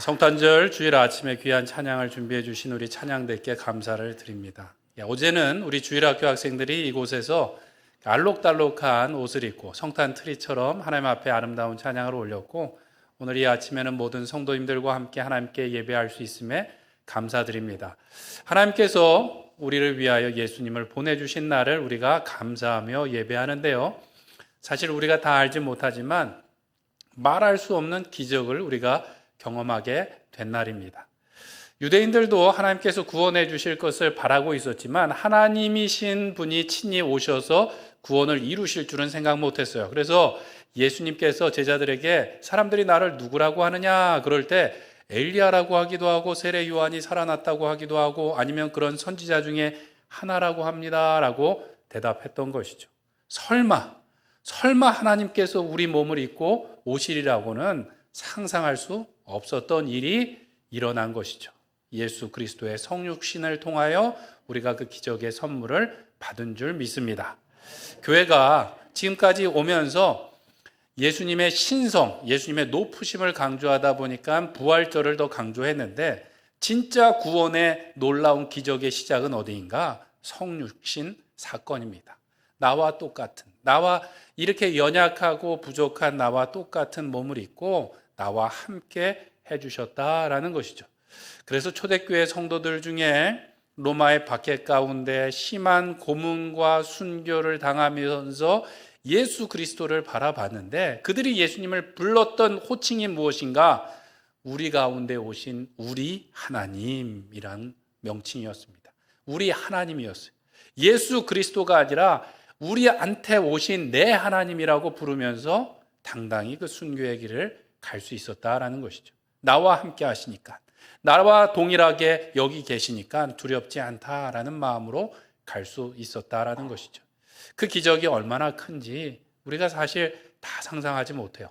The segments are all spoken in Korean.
성탄절 주일 아침에 귀한 찬양을 준비해 주신 우리 찬양대께 감사를 드립니다. 어제는 우리 주일학교 학생들이 이곳에서 알록달록한 옷을 입고 성탄 트리처럼 하나님 앞에 아름다운 찬양을 올렸고, 오늘 이 아침에는 모든 성도님들과 함께 하나님께 예배할 수 있음에 감사드립니다. 하나님께서 우리를 위하여 예수님을 보내주신 날을 우리가 감사하며 예배하는데요, 사실 우리가 다 알지 못하지만 말할 수 없는 기적을 우리가 경험하게 된 날입니다. 유대인들도 하나님께서 구원해 주실 것을 바라고 있었지만 하나님이신 분이 친히 오셔서 구원을 이루실 줄은 생각 못했어요. 그래서 예수님께서 제자들에게 사람들이 나를 누구라고 하느냐 그럴 때 엘리야라고 하기도 하고 세례 요한이 살아났다고 하기도 하고 아니면 그런 선지자 중에 하나라고 합니다라고 대답했던 것이죠. 설마 하나님께서 우리 몸을 입고 오시리라고는 상상할 수 없었던 일이 일어난 것이죠. 예수 그리스도의 성육신을 통하여 우리가 그 기적의 선물을 받은 줄 믿습니다. 교회가 지금까지 오면서 예수님의 신성, 예수님의 높으심을 강조하다 보니까 부활절을 더 강조했는데, 진짜 구원의 놀라운 기적의 시작은 어디인가? 성육신 사건입니다. 나와 똑같은, 나와 이렇게 연약하고 부족한 나와 똑같은 몸을 입고 나와 함께 해주셨다라는 것이죠. 그래서 초대교회 성도들 중에 로마의 박해 가운데 심한 고문과 순교를 당하면서 예수 그리스도를 바라봤는데, 그들이 예수님을 불렀던 호칭이 무엇인가? 우리 가운데 오신 우리 하나님이란 명칭이었습니다. 우리 하나님이었어요. 예수 그리스도가 아니라 우리한테 오신 내 하나님이라고 부르면서 당당히 그 순교의 길을 갈 수 있었다라는 것이죠. 나와 함께 하시니까, 나와 동일하게 여기 계시니까 두렵지 않다라는 마음으로 갈 수 있었다라는 것이죠. 그 기적이 얼마나 큰지 우리가 사실 다 상상하지 못해요.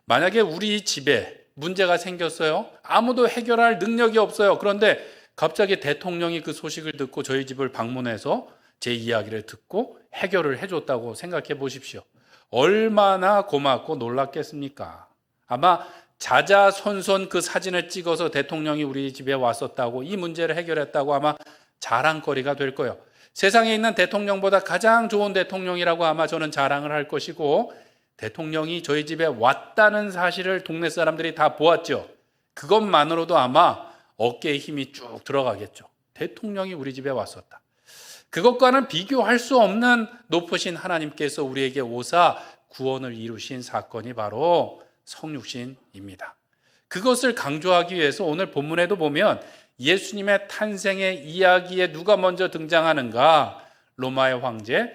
만약에 우리 집에 문제가 생겼어요. 아무도 해결할 능력이 없어요. 그런데 갑자기 대통령이 그 소식을 듣고 저희 집을 방문해서 제 이야기를 듣고 해결을 해줬다고 생각해 보십시오. 얼마나 고맙고 놀랐겠습니까? 아마 자자손손 그 사진을 찍어서 대통령이 우리 집에 왔었다고, 이 문제를 해결했다고 아마 자랑거리가 될 거예요. 세상에 있는 대통령보다 가장 좋은 대통령이라고 아마 저는 자랑을 할 것이고, 대통령이 저희 집에 왔다는 사실을 동네 사람들이 다 보았죠. 그것만으로도 아마 어깨에 힘이 쭉 들어가겠죠. 대통령이 우리 집에 왔었다. 그것과는 비교할 수 없는 높으신 하나님께서 우리에게 오사 구원을 이루신 사건이 바로 성육신입니다. 그것을 강조하기 위해서 오늘 본문에도 보면 예수님의 탄생의 이야기에 누가 먼저 등장하는가? 로마의 황제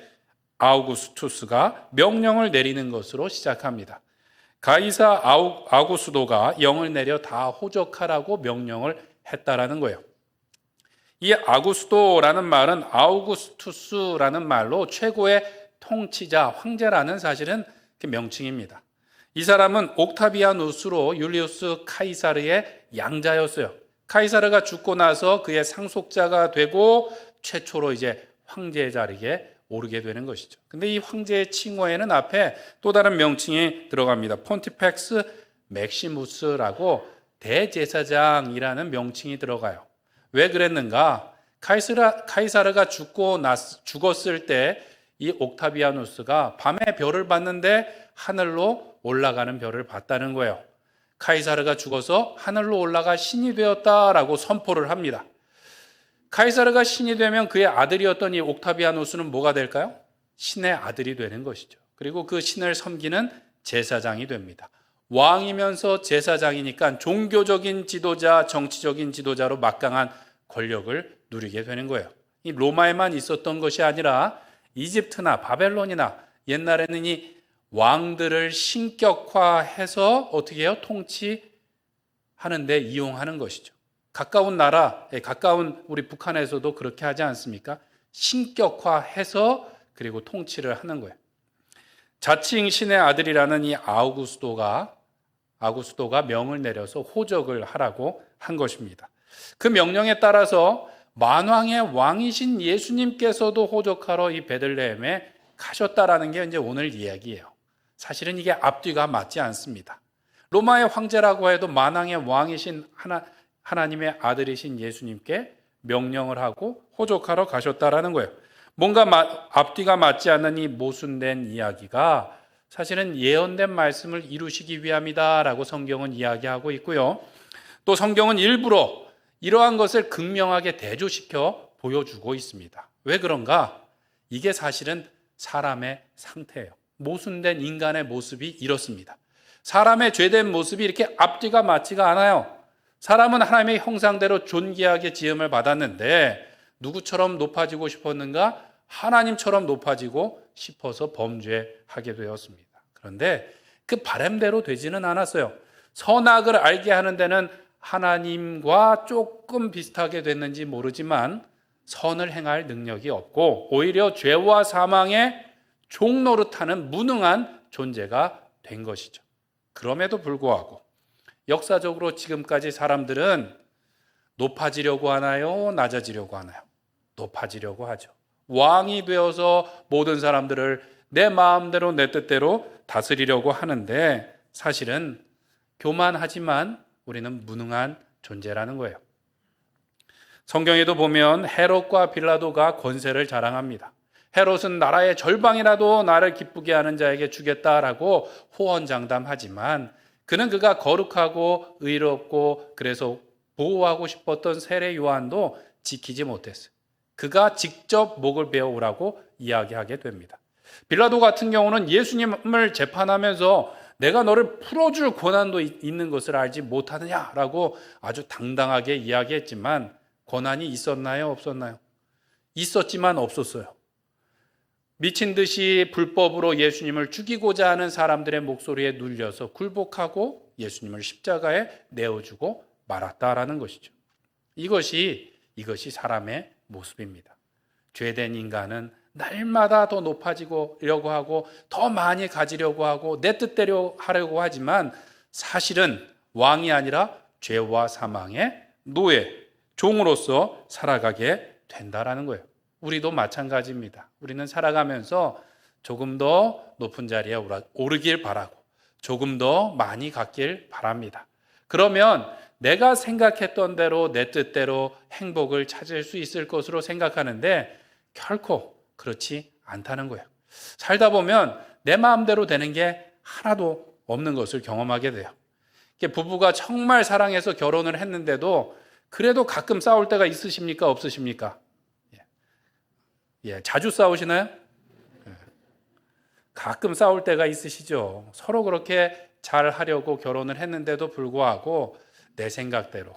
아우구스투스가 명령을 내리는 것으로 시작합니다. 가이사 아우구스도가 영을 내려 다 호적하라고 명령을 했다라는 거예요. 이 아구스도라는 말은 아우구스투스라는 말로 최고의 통치자, 황제라는 사실은 그 명칭입니다. 이 사람은 옥타비아누스로 율리우스 카이사르의 양자였어요. 카이사르가 죽고 나서 그의 상속자가 되고 최초로 이제 황제의 자리에 오르게 되는 것이죠. 근데 이 황제의 칭호에는 앞에 또 다른 명칭이 들어갑니다. 폰티펙스 맥시무스라고 대제사장이라는 명칭이 들어가요. 왜 그랬는가? 카이사르가 죽었을 때 이 옥타비아누스가 밤에 별을 봤는데 하늘로 올라가는 별을 봤다는 거예요. 카이사르가 죽어서 하늘로 올라가 신이 되었다라고 선포를 합니다. 카이사르가 신이 되면 그의 아들이었던 이 옥타비아누스는 뭐가 될까요? 신의 아들이 되는 것이죠. 그리고 그 신을 섬기는 제사장이 됩니다. 왕이면서 제사장이니까 종교적인 지도자, 정치적인 지도자로 막강한 권력을 누리게 되는 거예요. 이 로마에만 있었던 것이 아니라 이집트나 바벨론이나 옛날에는 이 왕들을 신격화해서 어떻게 해요? 통치하는 데 이용하는 것이죠. 가까운 나라, 가까운 우리 북한에서도 그렇게 하지 않습니까? 신격화해서 그리고 통치를 하는 거예요. 자칭 신의 아들이라는 이 아우구스도가 명을 내려서 호적을 하라고 한 것입니다. 그 명령에 따라서 만왕의 왕이신 예수님께서도 호적하러 이 베들레헴에 가셨다라는 게 이제 오늘 이야기예요. 사실은 이게 앞뒤가 맞지 않습니다. 로마의 황제라고 해도 만왕의 왕이신 하나님의 아들이신 예수님께 명령을 하고 호족하러 가셨다라는 거예요. 뭔가 앞뒤가 맞지 않는 이 모순된 이야기가 사실은 예언된 말씀을 이루시기 위함이다라고 성경은 이야기하고 있고요. 또 성경은 일부러 이러한 것을 극명하게 대조시켜 보여주고 있습니다. 왜 그런가? 이게 사실은 사람의 상태예요. 모순된 인간의 모습이 이렇습니다. 사람의 죄된 모습이 이렇게 앞뒤가 맞지가 않아요. 사람은 하나님의 형상대로 존귀하게 지음을 받았는데 누구처럼 높아지고 싶었는가? 하나님처럼 높아지고 싶어서 범죄하게 되었습니다. 그런데 그 바람대로 되지는 않았어요. 선악을 알게 하는 데는 하나님과 조금 비슷하게 됐는지 모르지만 선을 행할 능력이 없고 오히려 죄와 사망의 종노릇하는 무능한 존재가 된 것이죠. 그럼에도 불구하고 역사적으로 지금까지 사람들은 높아지려고 하나요? 낮아지려고 하나요? 높아지려고 하죠. 왕이 되어서 모든 사람들을 내 마음대로 내 뜻대로 다스리려고 하는데 사실은 교만하지만 우리는 무능한 존재라는 거예요. 성경에도 보면 헤롯과 빌라도가 권세를 자랑합니다. 헤롯은 나라의 절방이라도 나를 기쁘게 하는 자에게 주겠다라고 호언장담하지만 그가 거룩하고 의롭고 그래서 보호하고 싶었던 세례 요한도 지키지 못했어요. 그가 직접 목을 베어오라고 이야기하게 됩니다. 빌라도 같은 경우는 예수님을 재판하면서 내가 너를 풀어줄 권한도 있는 것을 알지 못하느냐라고 아주 당당하게 이야기했지만 권한이 있었나요? 없었나요? 있었지만 없었어요. 미친 듯이 불법으로 예수님을 죽이고자 하는 사람들의 목소리에 눌려서 굴복하고 예수님을 십자가에 내어주고 말았다라는 것이죠. 이것이 사람의 모습입니다. 죄된 인간은 날마다 더 높아지려고 하고 더 많이 가지려고 하고 내 뜻대로 하려고 하지만 사실은 왕이 아니라 죄와 사망의 노예, 종으로서 살아가게 된다라는 거예요. 우리도 마찬가지입니다. 우리는 살아가면서 조금 더 높은 자리에 오르길 바라고 조금 더 많이 갖길 바랍니다. 그러면 내가 생각했던 대로 내 뜻대로 행복을 찾을 수 있을 것으로 생각하는데 결코 그렇지 않다는 거예요. 살다 보면 내 마음대로 되는 게 하나도 없는 것을 경험하게 돼요. 부부가 정말 사랑해서 결혼을 했는데도 그래도 가끔 싸울 때가 있으십니까? 없으십니까? 자주 싸우시나요? 가끔 싸울 때가 있으시죠. 서로 그렇게 잘 하려고 결혼을 했는데도 불구하고 내 생각대로,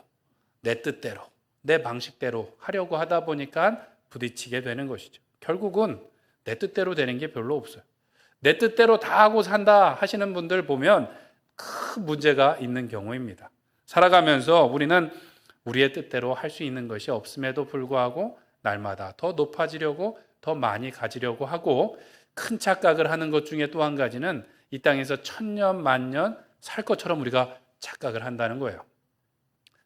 내 뜻대로, 내 방식대로 하려고 하다 보니까 부딪히게 되는 것이죠. 결국은 내 뜻대로 되는 게 별로 없어요. 내 뜻대로 다 하고 산다 하시는 분들 보면 큰 문제가 있는 경우입니다. 살아가면서 우리는 우리의 뜻대로 할 수 있는 것이 없음에도 불구하고 날마다 더 높아지려고 더 많이 가지려고 하고 큰 착각을 하는 것 중에 또 한 가지는 이 땅에서 천년 만년 살 것처럼 우리가 착각을 한다는 거예요.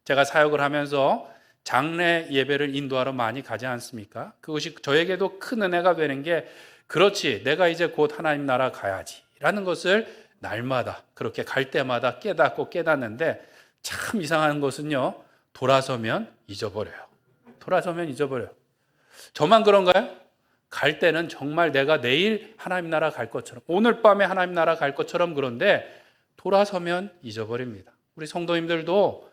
제가 사역을 하면서 장례 예배를 인도하러 많이 가지 않습니까? 그것이 저에게도 큰 은혜가 되는 게 그렇지 내가 이제 곧 하나님 나라 가야지 라는 것을 날마다 그렇게 갈 때마다 깨닫고 깨닫는데 참 이상한 것은요 돌아서면 잊어버려요. 돌아서면 잊어버려요. 저만 그런가요? 갈 때는 정말 내가 내일 하나님 나라 갈 것처럼 오늘 밤에 하나님 나라 갈 것처럼 그런데 돌아서면 잊어버립니다. 우리 성도님들도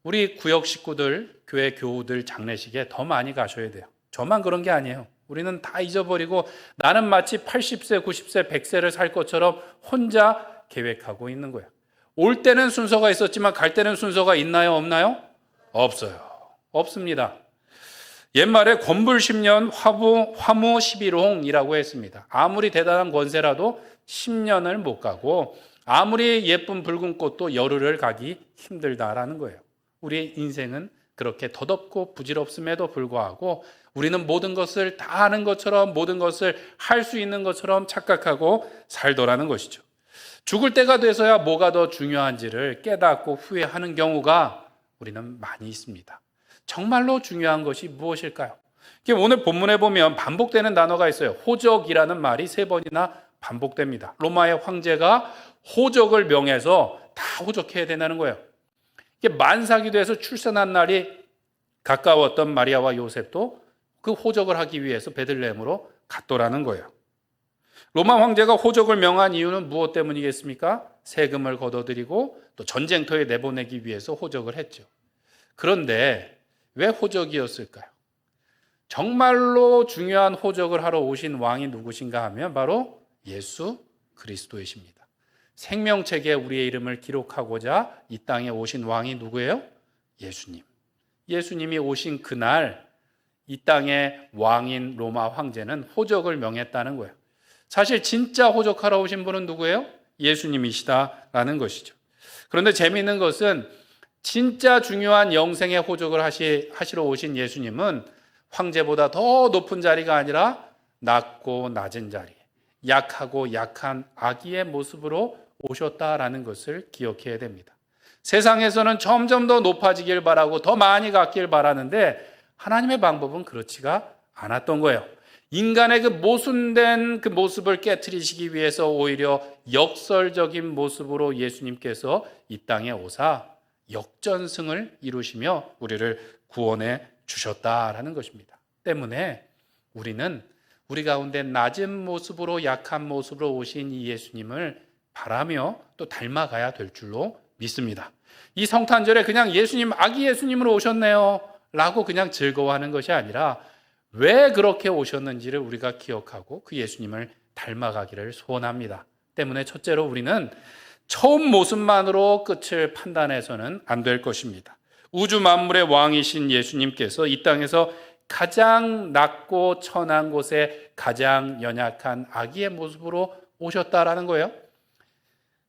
우리 구역 식구들, 교회 교우들 장례식에 더 많이 가셔야 돼요. 저만 그런 게 아니에요. 우리는 다 잊어버리고 나는 마치 80세, 90세, 100세를 살 것처럼 혼자 계획하고 있는 거예요. 올 때는 순서가 있었지만 갈 때는 순서가 있나요? 없나요? 없어요. 없습니다. 옛말에 권불 10년 화무 11홍이라고 했습니다. 아무리 대단한 권세라도 10년을 못 가고 아무리 예쁜 붉은 꽃도 열흘을 가기 힘들다라는 거예요. 우리의 인생은 그렇게 덧없고 부질없음에도 불구하고 우리는 모든 것을 다 하는 것처럼 모든 것을 할 수 있는 것처럼 착각하고 살더라는 것이죠. 죽을 때가 돼서야 뭐가 더 중요한지를 깨닫고 후회하는 경우가 우리는 많이 있습니다. 정말로 중요한 것이 무엇일까요? 오늘 본문에 보면 반복되는 단어가 있어요. 호적이라는 말이 3번이나 반복됩니다. 로마의 황제가 호적을 명해서 다 호적해야 된다는 거예요. 이게 만사기도에서 출산한 날이 가까웠던 마리아와 요셉도 그 호적을 하기 위해서 베들레헴으로 갔더라는 거예요. 로마 황제가 호적을 명한 이유는 무엇 때문이겠습니까? 세금을 걷어들이고 또 전쟁터에 내보내기 위해서 호적을 했죠. 그런데 왜 호적이었을까요? 정말로 중요한 호적을 하러 오신 왕이 누구신가 하면 바로 예수 그리스도이십니다. 생명책에 우리의 이름을 기록하고자 이 땅에 오신 왕이 누구예요? 예수님. 예수님이 오신 그날 이 땅의 왕인 로마 황제는 호적을 명했다는 거예요. 사실 진짜 호적하러 오신 분은 누구예요? 예수님이시다라는 것이죠. 그런데 재미있는 것은 진짜 중요한 영생의 호적을 하시러 오신 예수님은 황제보다 더 높은 자리가 아니라 낮고 낮은 자리, 약하고 약한 아기의 모습으로 오셨다라는 것을 기억해야 됩니다. 세상에서는 점점 더 높아지길 바라고 더 많이 갖길 바라는데 하나님의 방법은 그렇지가 않았던 거예요. 인간의 그 모순된 그 모습을 깨트리시기 위해서 오히려 역설적인 모습으로 예수님께서 이 땅에 오사 역전승을 이루시며 우리를 구원해 주셨다라는 것입니다. 때문에 우리는 우리 가운데 낮은 모습으로 약한 모습으로 오신 이 예수님을 바라며 또 닮아가야 될 줄로 믿습니다. 이 성탄절에 그냥 예수님, 아기 예수님으로 오셨네요 라고 그냥 즐거워하는 것이 아니라 왜 그렇게 오셨는지를 우리가 기억하고 그 예수님을 닮아가기를 소원합니다. 때문에 첫째로 우리는 처음 모습만으로 끝을 판단해서는 안 될 것입니다. 우주 만물의 왕이신 예수님께서 이 땅에서 가장 낮고 천한 곳에 가장 연약한 아기의 모습으로 오셨다라는 거예요.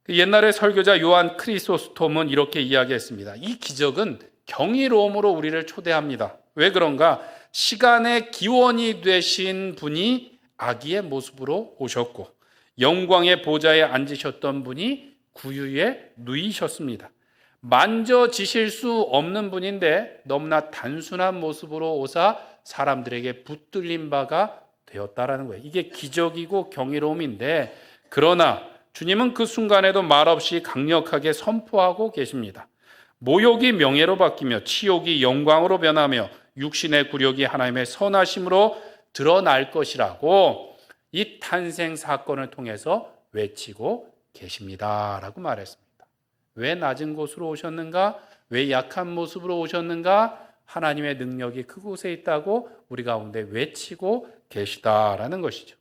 옛날에 설교자 요한 크리소스톰은 이렇게 이야기했습니다. 이 기적은 경이로움으로 우리를 초대합니다. 왜 그런가? 시간의 기원이 되신 분이 아기의 모습으로 오셨고 영광의 보좌에 앉으셨던 분이 구유에 누이셨습니다. 만져지실 수 없는 분인데 너무나 단순한 모습으로 오사 사람들에게 붙들린 바가 되었다라는 거예요. 이게 기적이고 경이로움인데 그러나 주님은 그 순간에도 말없이 강력하게 선포하고 계십니다. 모욕이 명예로 바뀌며 치욕이 영광으로 변하며 육신의 굴욕이 하나님의 선하심으로 드러날 것이라고 이 탄생 사건을 통해서 외치고 계십니다라고 말했습니다. 왜 낮은 곳으로 오셨는가? 왜 약한 모습으로 오셨는가? 하나님의 능력이 그곳에 있다고 우리 가운데 외치고 계시다라는 것이죠.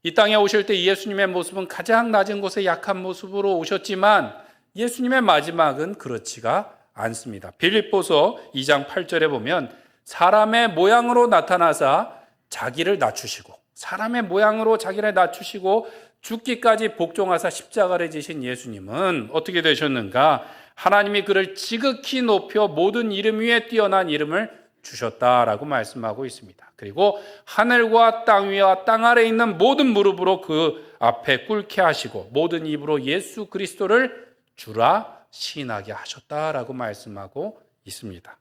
이 땅에 오실 때 예수님의 모습은 가장 낮은 곳에 약한 모습으로 오셨지만 예수님의 마지막은 그렇지가 않습니다. 빌립보서 2장 8절에 보면 사람의 모양으로 나타나사 자기를 낮추시고 사람의 모양으로 자기를 낮추시고 죽기까지 복종하사 십자가를 지신 예수님은 어떻게 되셨는가? 하나님이 그를 지극히 높여 모든 이름 위에 뛰어난 이름을 주셨다라고 말씀하고 있습니다. 그리고 하늘과 땅 위와 땅 아래에 있는 모든 무릎으로 그 앞에 꿇게 하시고 모든 입으로 예수 그리스도를 주라 시인하게 하셨다라고 말씀하고 있습니다.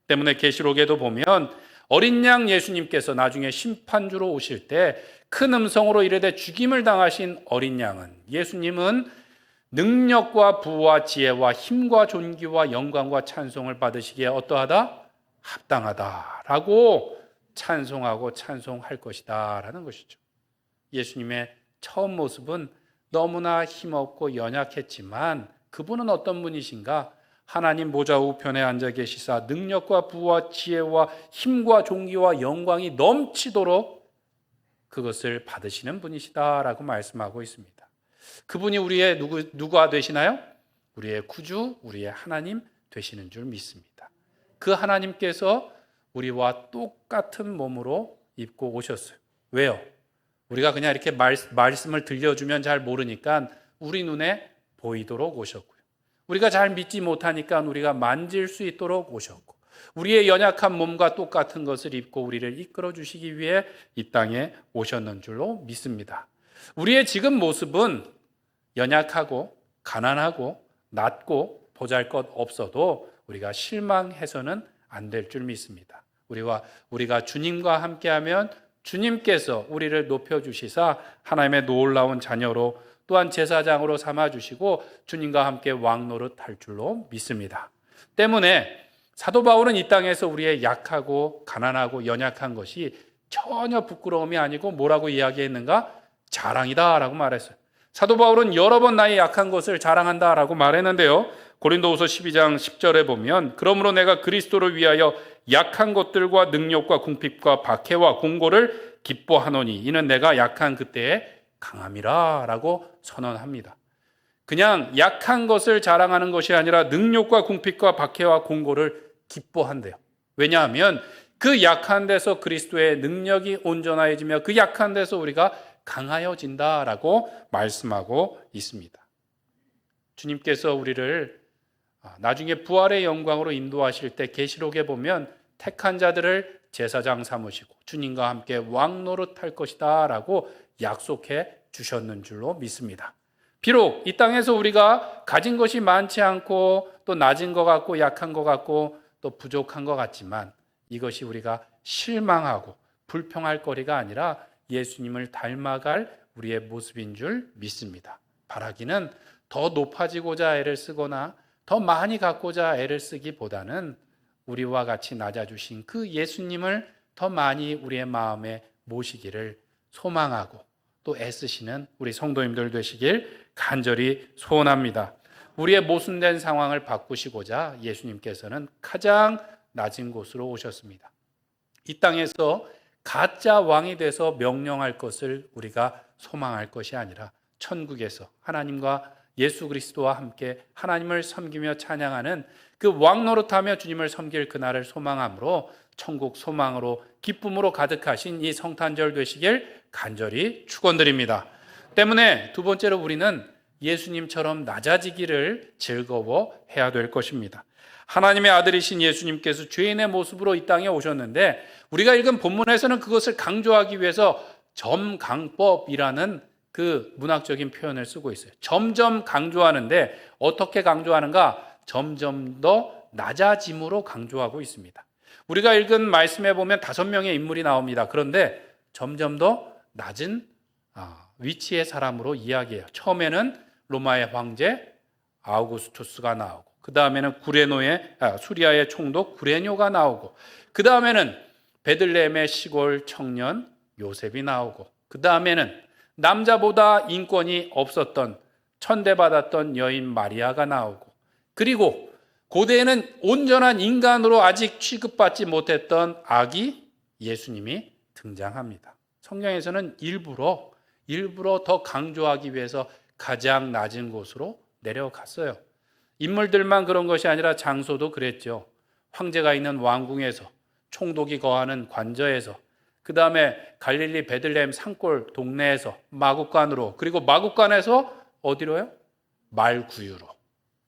때문에 계시록에도 보면 어린 양 예수님께서 나중에 심판주로 오실 때 큰 음성으로 이르되 죽임을 당하신 어린 양은 예수님은 능력과 부와 지혜와 힘과 존귀와 영광과 찬송을 받으시기에 어떠하다? 합당하다라고 찬송하고 찬송할 것이다 라는 것이죠. 예수님의 처음 모습은 너무나 힘없고 연약했지만 그분은 어떤 분이신가? 하나님 보좌 우편에 앉아 계시사 능력과 부와 지혜와 힘과 존귀와 영광이 넘치도록 그것을 받으시는 분이시다라고 말씀하고 있습니다. 그분이 우리의 누가 되시나요? 우리의 구주, 우리의 하나님 되시는 줄 믿습니다. 그 하나님께서 우리와 똑같은 몸으로 입고 오셨어요. 왜요? 우리가 그냥 이렇게 말씀을 들려주면 잘 모르니까 우리 눈에 보이도록 오셨고요. 우리가 잘 믿지 못하니까 우리가 만질 수 있도록 오셨고 우리의 연약한 몸과 똑같은 것을 입고 우리를 이끌어 주시기 위해 이 땅에 오셨는 줄로 믿습니다. 우리의 지금 모습은 연약하고 가난하고 낮고 보잘것없어도 우리가 실망해서는 안 될 줄 믿습니다. 우리가 주님과 함께하면 주님께서 우리를 높여주시사 하나님의 놀라운 자녀로 또한 제사장으로 삼아주시고 주님과 함께 왕노릇 할 줄로 믿습니다. 때문에 사도 바울은 이 땅에서 우리의 약하고 가난하고 연약한 것이 전혀 부끄러움이 아니고 뭐라고 이야기했는가? 자랑이다 라고 말했어요. 사도 바울은 여러 번 나의 약한 것을 자랑한다 라고 말했는데요. 고린도후서 12장 10절에 보면 그러므로 내가 그리스도를 위하여 약한 것들과 능력과 궁핍과 박해와 공고를 기뻐하노니 이는 내가 약한 그때에 강함이라 라고 선언합니다. 그냥 약한 것을 자랑하는 것이 아니라 능력과 궁핍과 박해와 공고를 기뻐한대요. 왜냐하면 그 약한 데서 그리스도의 능력이 온전해지며 그 약한 데서 우리가 강하여진다라고 말씀하고 있습니다. 주님께서 우리를 나중에 부활의 영광으로 인도하실 때 계시록에 보면 택한 자들을 제사장 삼으시고 주님과 함께 왕노릇 할 것이다 라고 약속해 주셨는 줄로 믿습니다. 비록 이 땅에서 우리가 가진 것이 많지 않고 또 낮은 것 같고 약한 것 같고 또 부족한 것 같지만 이것이 우리가 실망하고 불평할 거리가 아니라 예수님을 닮아갈 우리의 모습인 줄 믿습니다. 바라기는 더 높아지고자 애를 쓰거나 더 많이 갖고자 애를 쓰기보다는 우리와 같이 낮아주신 그 예수님을 더 많이 우리의 마음에 모시기를 소망하고 또 애쓰시는 우리 성도님들 되시길 간절히 소원합니다. 우리의 모순된 상황을 바꾸시고자 예수님께서는 가장 낮은 곳으로 오셨습니다. 이 땅에서 가짜 왕이 돼서 명령할 것을 우리가 소망할 것이 아니라 천국에서 하나님과 예수 그리스도와 함께 하나님을 섬기며 찬양하는 그 왕노릇하며 주님을 섬길 그날을 소망함으로 천국 소망으로 기쁨으로 가득하신 이 성탄절 되시길 간절히 축원드립니다. 때문에 두 번째로 우리는 예수님처럼 낮아지기를 즐거워해야 될 것입니다. 하나님의 아들이신 예수님께서 죄인의 모습으로 이 땅에 오셨는데 우리가 읽은 본문에서는 그것을 강조하기 위해서 점강법이라는 그 문학적인 표현을 쓰고 있어요. 점점 강조하는데 어떻게 강조하는가? 점점 더 낮아짐으로 강조하고 있습니다. 우리가 읽은 말씀에 보면 5명의 인물이 나옵니다. 그런데 점점 더 낮은 위치의 사람으로 이야기해요. 처음에는 로마의 황제 아우구스투스가 나오고 그 다음에는 수리아의 총독 구레뇨가 나오고 그 다음에는 베들레헴의 시골 청년 요셉이 나오고 그 다음에는 남자보다 인권이 없었던 천대받았던 여인 마리아가 나오고 그리고 고대에는 온전한 인간으로 아직 취급받지 못했던 아기 예수님이 등장합니다. 성경에서는 일부러 더 강조하기 위해서 가장 낮은 곳으로 내려갔어요. 인물들만 그런 것이 아니라 장소도 그랬죠. 황제가 있는 왕궁에서, 총독이 거하는 관저에서, 그 다음에 갈릴리 베들레헴 산골 동네에서 마국간으로, 그리고 마국간에서 어디로요? 말구유로,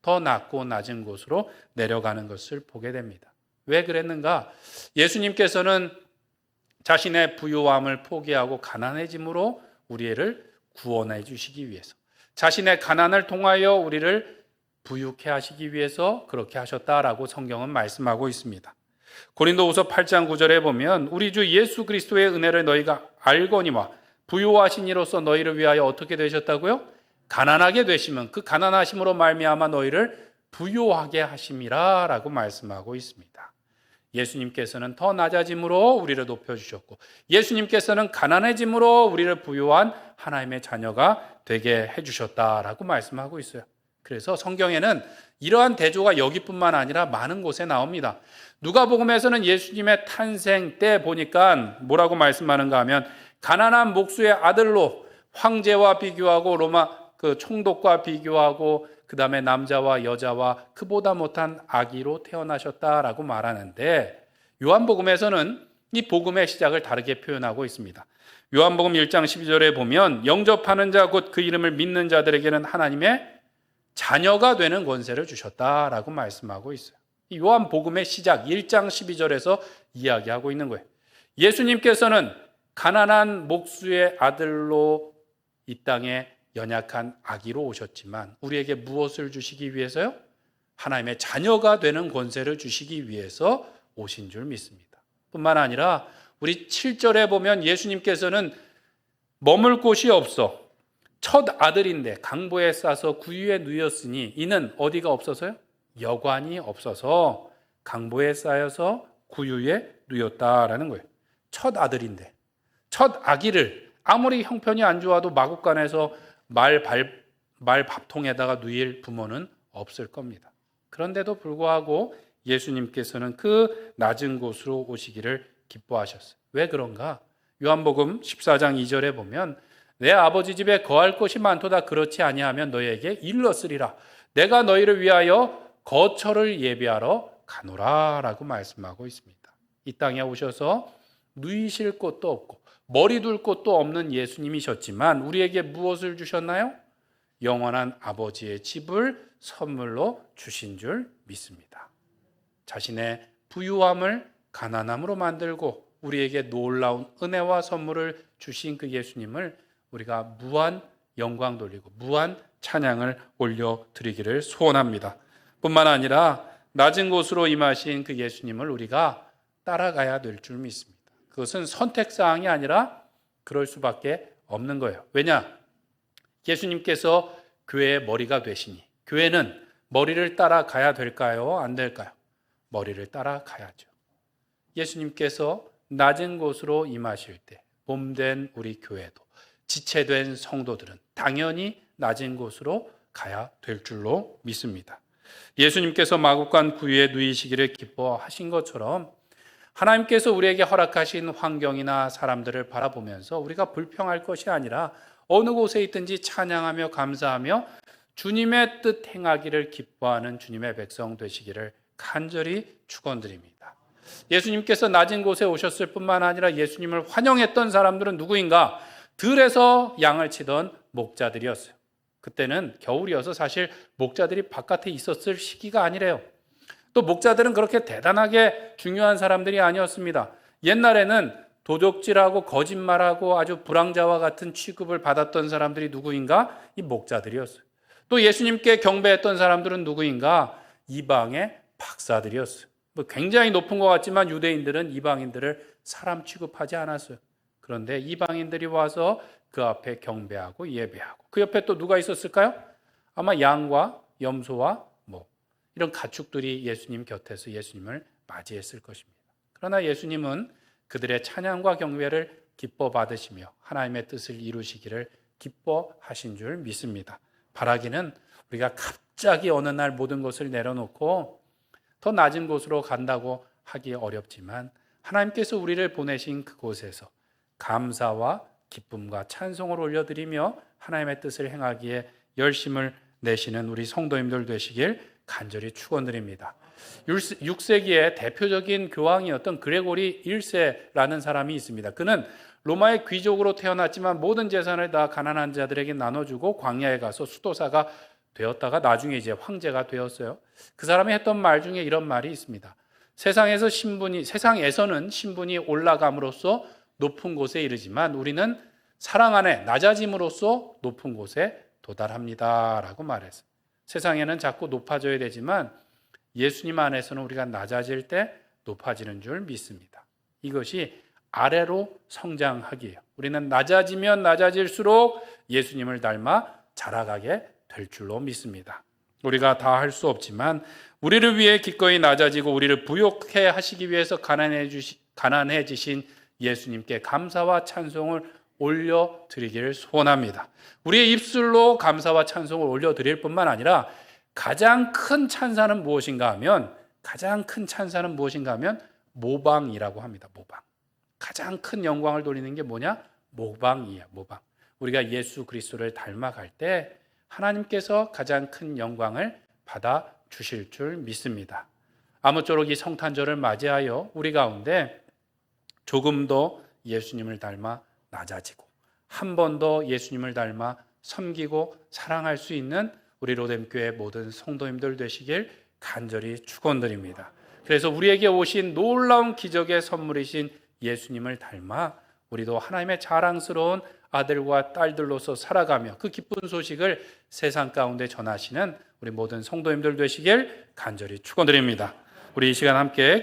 더 낮고 낮은 곳으로 내려가는 것을 보게 됩니다. 왜 그랬는가? 예수님께서는 자신의 부유함을 포기하고 가난해짐으로 우리를 구원해 주시기 위해서, 자신의 가난을 통하여 우리를 부유케 하시기 위해서 그렇게 하셨다라고 성경은 말씀하고 있습니다. 고린도후서 8장 9절에 보면 우리 주 예수 그리스도의 은혜를 너희가 알거니와 부유하신 이로써 너희를 위하여 어떻게 되셨다고요? 가난하게 되시면 그 가난하심으로 말미암아 너희를 부유하게 하심이라 라고 말씀하고 있습니다. 예수님께서는 더 낮아짐으로 우리를 높여주셨고 예수님께서는 가난해짐으로 우리를 부유한 하나님의 자녀가 되게 해주셨다라고 말씀하고 있어요. 그래서 성경에는 이러한 대조가 여기뿐만 아니라 많은 곳에 나옵니다. 누가복음에서는 예수님의 탄생 때 보니까 뭐라고 말씀하는가 하면 가난한 목수의 아들로 황제와 비교하고 로마 그 총독과 비교하고 그 다음에 남자와 여자와 그보다 못한 아기로 태어나셨다라고 말하는데 요한복음에서는 이 복음의 시작을 다르게 표현하고 있습니다. 요한복음 1장 12절에 보면 영접하는 자 곧 그 이름을 믿는 자들에게는 하나님의 자녀가 되는 권세를 주셨다라고 말씀하고 있어요. 이 요한복음의 시작 1장 12절에서 이야기하고 있는 거예요. 예수님께서는 가난한 목수의 아들로 이 땅에 연약한 아기로 오셨지만 우리에게 무엇을 주시기 위해서요? 하나님의 자녀가 되는 권세를 주시기 위해서 오신 줄 믿습니다. 뿐만 아니라 우리 7절에 보면 예수님께서는 머물 곳이 없어 첫 아들인데 강보에 싸서 구유에 누였으니 이는 어디가 없어서요? 여관이 없어서 강보에 쌓여서 구유에 누였다라는 거예요. 첫 아들인데, 첫 아기를 아무리 형편이 안 좋아도 마구간에서 말 밥통에다가 누일 부모는 없을 겁니다. 그런데도 불구하고 예수님께서는 그 낮은 곳으로 오시기를 기뻐하셨어요. 왜 그런가? 요한복음 14장 2절에 보면 내 아버지 집에 거할 것이 많도다. 그렇지 아니하면 너희에게 일렀으리라. 내가 너희를 위하여 거처를 예비하러 가노라 라고 말씀하고 있습니다. 이 땅에 오셔서 누이실 곳도 없고 머리 둘 곳도 없는 예수님이셨지만 우리에게 무엇을 주셨나요? 영원한 아버지의 집을 선물로 주신 줄 믿습니다. 자신의 부유함을 가난함으로 만들고 우리에게 놀라운 은혜와 선물을 주신 그 예수님을 우리가 무한 영광 돌리고 무한 찬양을 올려드리기를 소원합니다. 뿐만 아니라 낮은 곳으로 임하신 그 예수님을 우리가 따라가야 될 줄 믿습니다. 그것은 선택사항이 아니라 그럴 수밖에 없는 거예요. 왜냐? 예수님께서 교회의 머리가 되시니 교회는 머리를 따라가야 될까요? 안 될까요? 머리를 따라가야죠. 예수님께서 낮은 곳으로 임하실 때 몸된 우리 교회도 지체된 성도들은 당연히 낮은 곳으로 가야 될 줄로 믿습니다. 예수님께서 마구간 구유에 누이시기를 기뻐하신 것처럼 하나님께서 우리에게 허락하신 환경이나 사람들을 바라보면서 우리가 불평할 것이 아니라 어느 곳에 있든지 찬양하며 감사하며 주님의 뜻 행하기를 기뻐하는 주님의 백성 되시기를 간절히 축원드립니다. 예수님께서 낮은 곳에 오셨을 뿐만 아니라 예수님을 환영했던 사람들은 누구인가? 들에서 양을 치던 목자들이었어요. 그때는 겨울이어서 사실 목자들이 바깥에 있었을 시기가 아니래요. 또 목자들은 그렇게 대단하게 중요한 사람들이 아니었습니다. 옛날에는 도적질하고 거짓말하고 아주 불황자와 같은 취급을 받았던 사람들이 누구인가? 이 목자들이었어요. 또 예수님께 경배했던 사람들은 누구인가? 이방의 박사들이었어요. 굉장히 높은 것 같지만 유대인들은 이방인들을 사람 취급하지 않았어요. 그런데 이방인들이 와서 그 앞에 경배하고 예배하고 그 옆에 또 누가 있었을까요? 아마 양과 염소와 이런 가축들이 예수님 곁에서 예수님을 맞이했을 것입니다. 그러나 예수님은 그들의 찬양과 경배를 기뻐 받으시며 하나님의 뜻을 이루시기를 기뻐하신 줄 믿습니다. 바라기는 우리가 갑자기 어느 날 모든 것을 내려놓고 더 낮은 곳으로 간다고 하기 어렵지만 하나님께서 우리를 보내신 그곳에서 감사와 기쁨과 찬송을 올려드리며 하나님의 뜻을 행하기에 열심을 내시는 우리 성도님들 되시길 간절히 축원드립니다. 6세기의 대표적인 교황이었던 그레고리 1세라는 사람이 있습니다. 그는 로마의 귀족으로 태어났지만 모든 재산을 다 가난한 자들에게 나눠주고 광야에 가서 수도사가 되었다가 나중에 이제 황제가 되었어요. 그 사람이 했던 말 중에 이런 말이 있습니다. 세상에서는 신분이 올라감으로써 높은 곳에 이르지만 우리는 사랑 안에 낮아짐으로써 높은 곳에 도달합니다. 라고 말했어요. 세상에는 자꾸 높아져야 되지만 예수님 안에서는 우리가 낮아질 때 높아지는 줄 믿습니다. 이것이 아래로 성장하기예요. 우리는 낮아지면 낮아질수록 예수님을 닮아 자라가게 될 줄로 믿습니다. 우리가 다 할 수 없지만 우리를 위해 기꺼이 낮아지고 우리를 부욕해 하시기 위해서 가난해지신 예수님께 감사와 찬송을 올려드리기를 소원합니다. 우리의 입술로 감사와 찬송을 올려드릴 뿐만 아니라 가장 큰 찬사는 무엇인가 하면 모방이라고 합니다. 모방. 가장 큰 영광을 돌리는 게 뭐냐? 모방이에요. 모방. 우리가 예수 그리스도를 닮아갈 때 하나님께서 가장 큰 영광을 받아 주실 줄 믿습니다. 아무쪼록 이 성탄절을 맞이하여 우리 가운데 조금 더 예수님을 닮아 낮아지고 한 번 더 예수님을 닮아 섬기고 사랑할 수 있는 우리 로뎀교회 모든 성도님들 되시길 간절히 축원드립니다. 그래서 우리에게 오신 놀라운 기적의 선물이신 예수님을 닮아 우리도 하나님의 자랑스러운 아들과 딸들로서 살아가며 그 기쁜 소식을 세상 가운데 전하시는 우리 모든 성도님들 되시길 간절히 축원드립니다. 우리 이 시간 함께